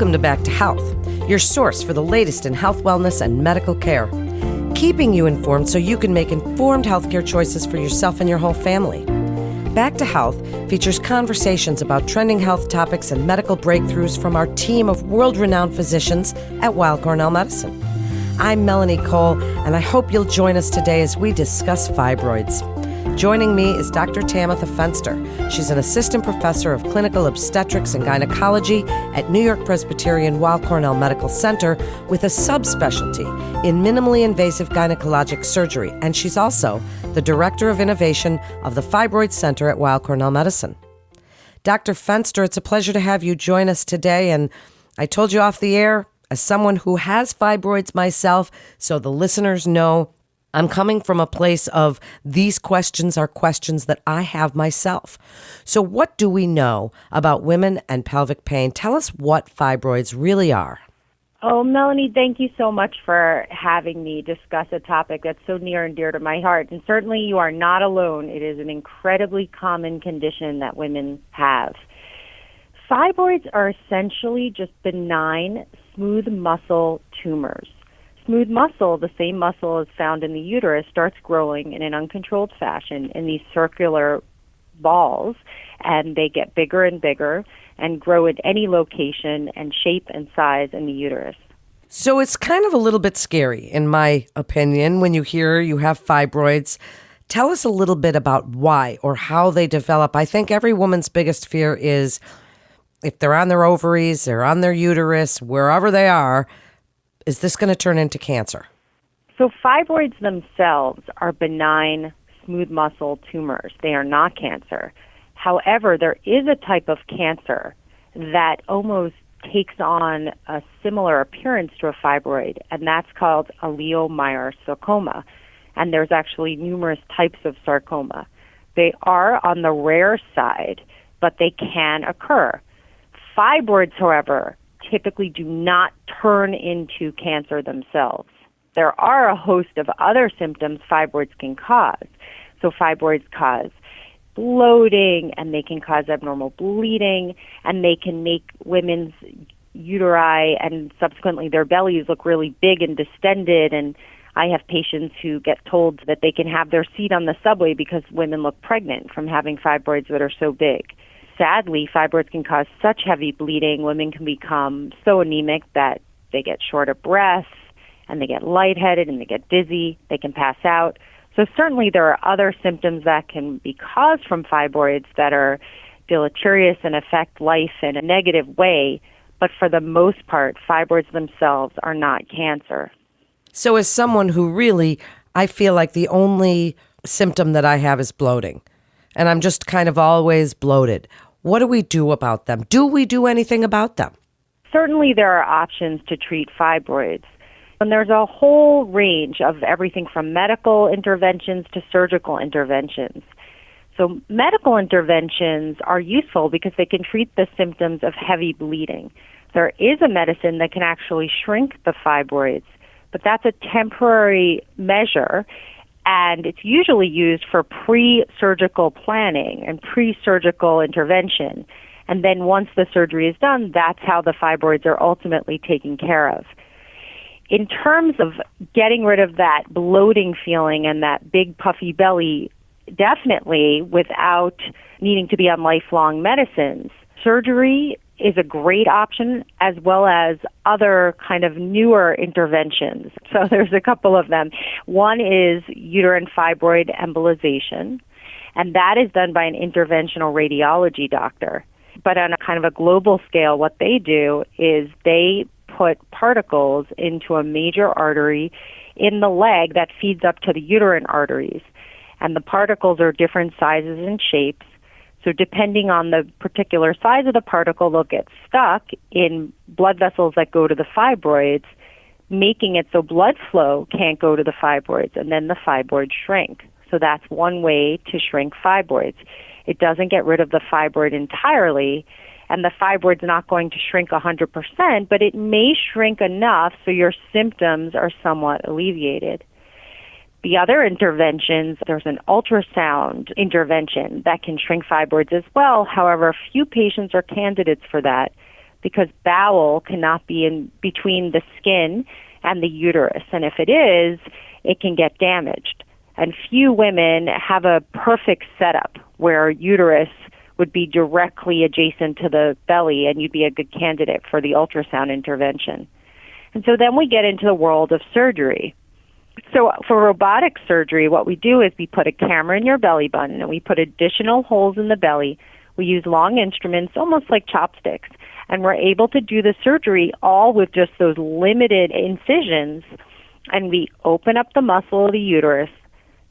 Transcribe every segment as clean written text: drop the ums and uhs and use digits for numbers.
Welcome to Back to Health, your source for the latest in health, wellness, and medical care. Keeping you informed so you can make informed healthcare choices for yourself and your whole family. Back to Health features conversations about trending health topics and medical breakthroughs from our team of world-renowned physicians at Weill Cornell Medicine. I'm Melanie Cole, and I hope you'll join us today as we discuss fibroids. Joining me is Dr. Tamitha Fenster. She's an assistant professor of clinical obstetrics and gynecology at New York Presbyterian Weill Cornell Medical Center with a subspecialty in minimally invasive gynecologic surgery, and she's also the Director of Innovation of the Fibroid Center at Weill Cornell Medicine. Dr. Fenster, it's a pleasure to have you join us today, and I told you off the air, as someone who has fibroids myself, so the listeners know, I'm coming from a place of these questions are questions that I have myself. So what do we know about women and pelvic pain? Tell us what fibroids really are. Oh, Melanie, thank you so much for having me discuss a topic that's so near and dear to my heart. And certainly you are not alone. It is an incredibly common condition that women have. Fibroids are essentially just benign, smooth muscle tumors. Smooth muscle, the same muscle as found in the uterus, starts growing in an uncontrolled fashion in these circular balls, and they get bigger and bigger and grow at any location and shape and size in the uterus. So it's kind of a little bit scary, in my opinion, when you hear you have fibroids. Tell us a little bit about why or how they develop. I think every woman's biggest fear is if they're on their ovaries, they're on their uterus, wherever they are, is this going to turn into cancer? So fibroids themselves are benign, smooth muscle tumors. They are not cancer. However, there is a type of cancer that almost takes on a similar appearance to a fibroid, and that's called a leiomyosarcoma. And there's actually numerous types of sarcoma. They are on the rare side, but they can occur. Fibroids, however, typically do not turn into cancer themselves. There are a host of other symptoms fibroids can cause. So fibroids cause bloating, and they can cause abnormal bleeding, and they can make women's uteri and subsequently their bellies look really big and distended. And I have patients who get told that they can have their seat on the subway because women look pregnant from having fibroids that are so big. Sadly, fibroids can cause such heavy bleeding. Women can become so anemic that they get short of breath, and they get lightheaded, and they get dizzy. They can pass out. So certainly there are other symptoms that can be caused from fibroids that are deleterious and affect life in a negative way. But for the most part, fibroids themselves are not cancer. So as someone who really, I feel like the only symptom that I have is bloating, and I'm just kind of always bloated. What do we do about them? Do we do anything about them? Certainly there are options to treat fibroids. And there's a whole range of everything from medical interventions to surgical interventions. So medical interventions are useful because they can treat the symptoms of heavy bleeding. There is a medicine that can actually shrink the fibroids, but that's a temporary measure, and it's usually used for pre-surgical planning and pre-surgical intervention. And then once the surgery is done, that's how the fibroids are ultimately taken care of. In terms of getting rid of that bloating feeling and that big puffy belly, definitely without needing to be on lifelong medicines, surgery is a great option, as well as other kind of newer interventions. So there's a couple of them. One is uterine fibroid embolization, and that is done by an interventional radiology doctor. But on a kind of a global scale, what they do is they put particles into a major artery in the leg that feeds up to the uterine arteries. And the particles are different sizes and shapes. So depending on the particular size of the particle, they'll get stuck in blood vessels that go to the fibroids, making it so blood flow can't go to the fibroids, and then the fibroids shrink. So that's one way to shrink fibroids. It doesn't get rid of the fibroid entirely, and the fibroid's not going to shrink 100%, but it may shrink enough so your symptoms are somewhat alleviated. The other interventions, there's an ultrasound intervention that can shrink fibroids as well. However, few patients are candidates for that. because bowel cannot be in between the skin and the uterus. And if it is, it can get damaged. And few women have a perfect setup where uterus would be directly adjacent to the belly and you'd be a good candidate for the ultrasound intervention. And so then we get into the world of surgery. So for robotic surgery, what we do is we put a camera in your belly button and we put additional holes in the belly. We use long instruments, almost like chopsticks, and we're able to do the surgery all with just those limited incisions. And we open up the muscle of the uterus,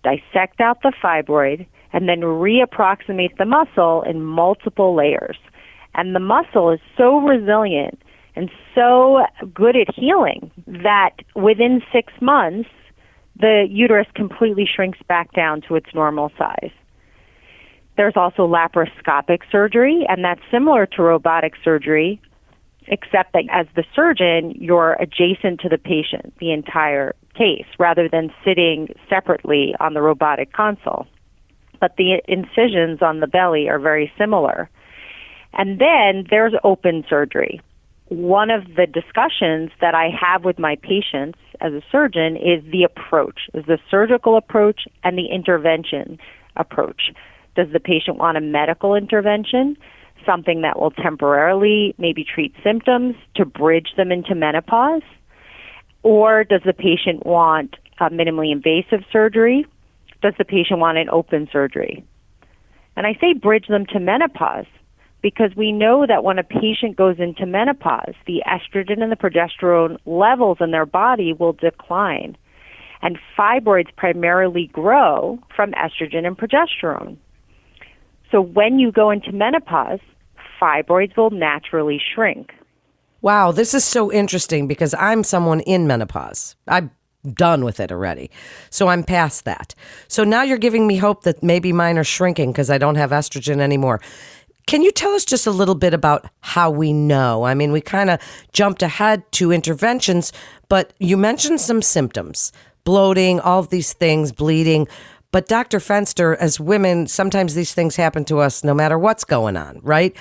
dissect out the fibroid, and then reapproximate the muscle in multiple layers. And the muscle is so resilient and so good at healing that within 6 months, the uterus completely shrinks back down to its normal size. There's also laparoscopic surgery, and that's similar to robotic surgery, except that as the surgeon, you're adjacent to the patient the entire case, rather than sitting separately on the robotic console. But the incisions on the belly are very similar. And then there's open surgery. One of the discussions that I have with my patients as a surgeon is the approach, is the surgical approach and the intervention approach. Does the patient want a medical intervention, something that will temporarily maybe treat symptoms to bridge them into menopause? Or does the patient want a minimally invasive surgery? Does the patient want an open surgery? And I say bridge them to menopause because we know that when a patient goes into menopause, the estrogen and the progesterone levels in their body will decline. And fibroids primarily grow from estrogen and progesterone. So when you go into menopause, fibroids will naturally shrink. Wow, this is so interesting because I'm someone in menopause. I'm done with it already. So I'm past that. So now you're giving me hope that maybe mine are shrinking because I don't have estrogen anymore. Can you tell us just a little bit about how we know? I mean, we kind of jumped ahead to interventions, but you mentioned some symptoms, bloating, all of these things, bleeding. But Dr. Fenster, as women, sometimes these things happen to us no matter what's going on, right?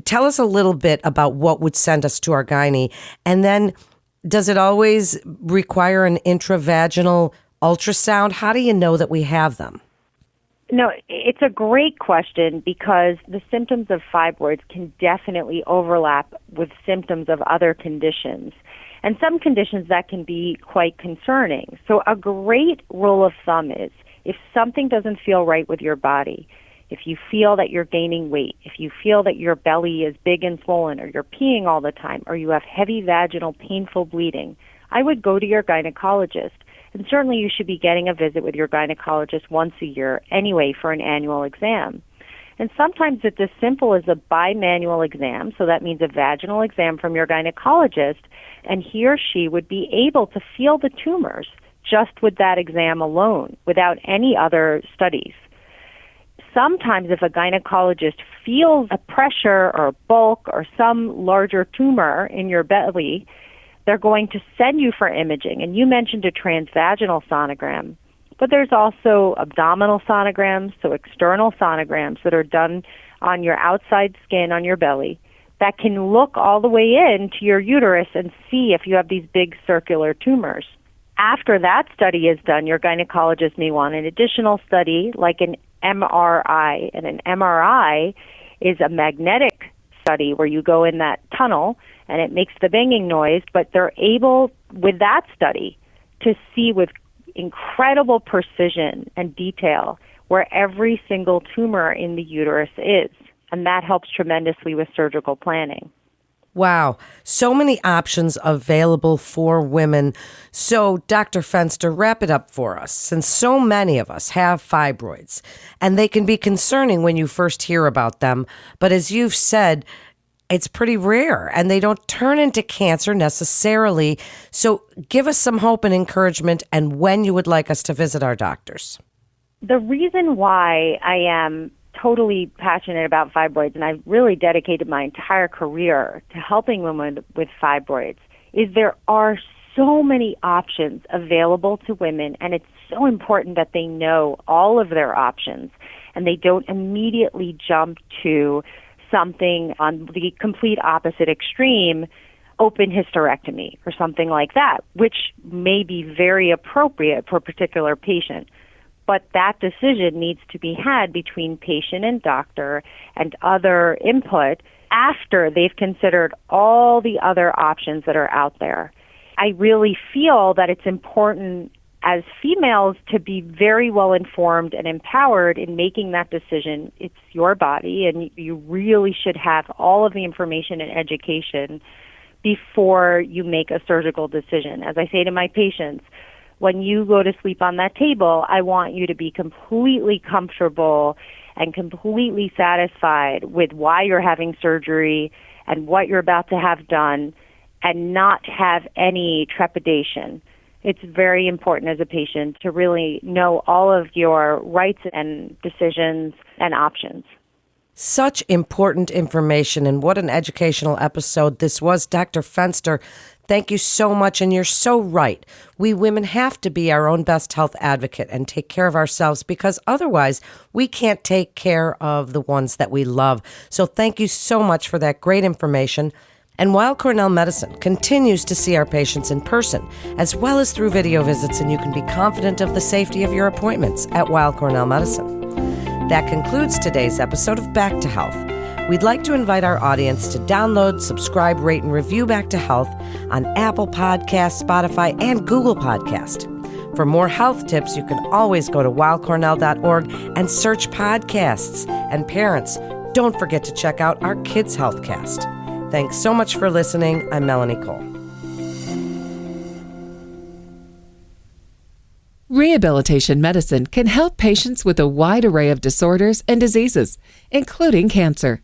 Tell us a little bit about what would send us to our gynae. And then does it always require an intravaginal ultrasound? How do you know that we have them? No, it's a great question because the symptoms of fibroids can definitely overlap with symptoms of other conditions. And some conditions that can be quite concerning. So a great rule of thumb is if something doesn't feel right with your body, if you feel that you're gaining weight, if you feel that your belly is big and swollen, or you're peeing all the time, or you have heavy vaginal painful bleeding, I would go to your gynecologist. And certainly you should be getting a visit with your gynecologist once a year anyway for an annual exam. And sometimes it's as simple as a bimanual exam, so that means a vaginal exam from your gynecologist, and he or she would be able to feel the tumors just with that exam alone, without any other studies. Sometimes if a gynecologist feels a pressure or a bulk or some larger tumor in your belly, they're going to send you for imaging. And you mentioned a transvaginal sonogram, but there's also abdominal sonograms, so external sonograms that are done on your outside skin on your belly that can look all the way into your uterus and see if you have these big circular tumors. After that study is done, your gynecologist may want an additional study like an MRI. And an MRI is a magnetic study where you go in that tunnel and it makes the banging noise, but they're able, with that study, to see with incredible precision and detail where every single tumor in the uterus is. And that helps tremendously with surgical planning. Wow. So many options available for women. So, Dr. Fenster, wrap it up for us. Since so many of us have fibroids, and they can be concerning when you first hear about them, but as you've said, it's pretty rare, and they don't turn into cancer necessarily. So give us some hope and encouragement and when you would like us to visit our doctors. The reason why I am totally passionate about fibroids, and I've really dedicated my entire career to helping women with fibroids, is there are so many options available to women, and it's so important that they know all of their options and they don't immediately jump to something on the complete opposite extreme, open hysterectomy or something like that, which may be very appropriate for a particular patient. But that decision needs to be had between patient and doctor and other input after they've considered all the other options that are out there. I really feel that it's important as females to be very well informed and empowered in making that decision. It's your body, and you really should have all of the information and education before you make a surgical decision. As I say to my patients, when you go to sleep on that table, I want you to be completely comfortable and completely satisfied with why you're having surgery and what you're about to have done, and not have any trepidation. It's very important as a patient to really know all of your rights and decisions and options. Such important information, and what an educational episode this was. Dr. Fenster, thank you so much, and you're so right. We women have to be our own best health advocate and take care of ourselves, because otherwise we can't take care of the ones that we love. So thank you so much for that great information. And Weill Cornell Medicine continues to see our patients in person, as well as through video visits, and you can be confident of the safety of your appointments at Weill Cornell Medicine. That concludes today's episode of Back to Health. We'd like to invite our audience to download, subscribe, rate, and review Back to Health on Apple Podcasts, Spotify, and Google Podcast. For more health tips, you can always go to weillcornell.org and search podcasts. And parents, don't forget to check out our Kids Healthcast. Thanks so much for listening. I'm Melanie Cole. Rehabilitation medicine can help patients with a wide array of disorders and diseases, including cancer.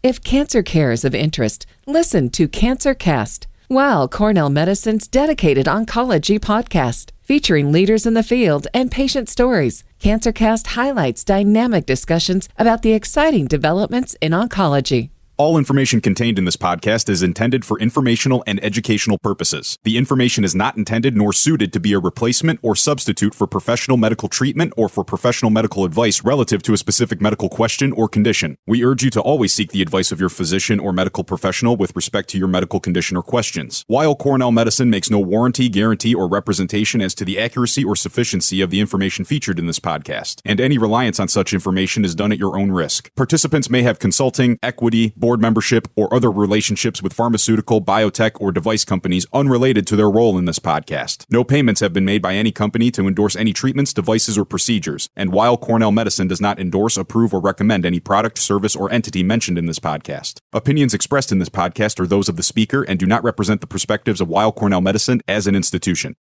If cancer care is of interest, listen to CancerCast, Weill Cornell Medicine's dedicated oncology podcast, featuring leaders in the field and patient stories. CancerCast highlights dynamic discussions about the exciting developments in oncology. All information contained in this podcast is intended for informational and educational purposes. The information is not intended nor suited to be a replacement or substitute for professional medical treatment or for professional medical advice relative to a specific medical question or condition. We urge you to always seek the advice of your physician or medical professional with respect to your medical condition or questions. Weill Cornell Medicine makes no warranty, guarantee, or representation as to the accuracy or sufficiency of the information featured in this podcast, and any reliance on such information is done at your own risk. Participants may have consulting, equity, board membership, or other relationships with pharmaceutical, biotech, or device companies unrelated to their role in this podcast. No payments have been made by any company to endorse any treatments, devices, or procedures, and Weill Cornell Medicine does not endorse, approve, or recommend any product, service, or entity mentioned in this podcast. Opinions expressed in this podcast are those of the speaker and do not represent the perspectives of Weill Cornell Medicine as an institution.